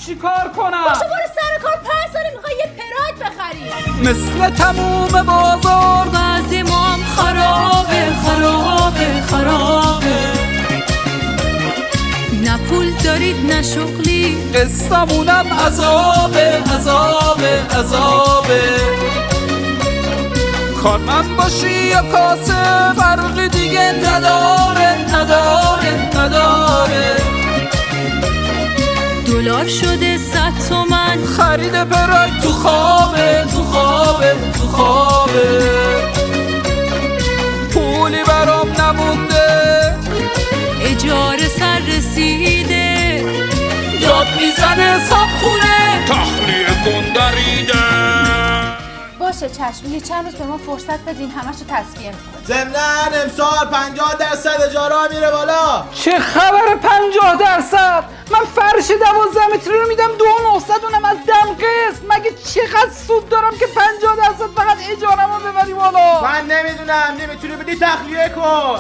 چیکار کنم؟ باشو برو سر کار 5 ساله میخوای یه پراید بخری. مثل تموم بازار بعضی ما هم خرابه خرابه خرابه. نه پول دارید نه شغلی، قصه‌مونم عذابه عذابه عذابه. کارمند باشی یا کاسه فرقی دیگه نداره نداره نداره. دلار شده 100 تومن، خرید پراید تو خوابه تو خوابه تو خوابه. پولی برام نمونده، اجاره سر رسیده، داد میزنه صاحب خونه تخلیه گندریده. باشه چشم، یه چند روز به ما فرصت بدین همشو تصفیه میکنیم. ضمناً امسال 50% اجاره میره بالا. چه خبر 50%؟ من فرش 12 متری رو میدم 2,900 اونم از دم قسط. مگه چقدر سود دارم که 50% فقط اجاره‌مو ببری بالا؟ من نمیدونم، نمیتونی بدی تخلیه کن.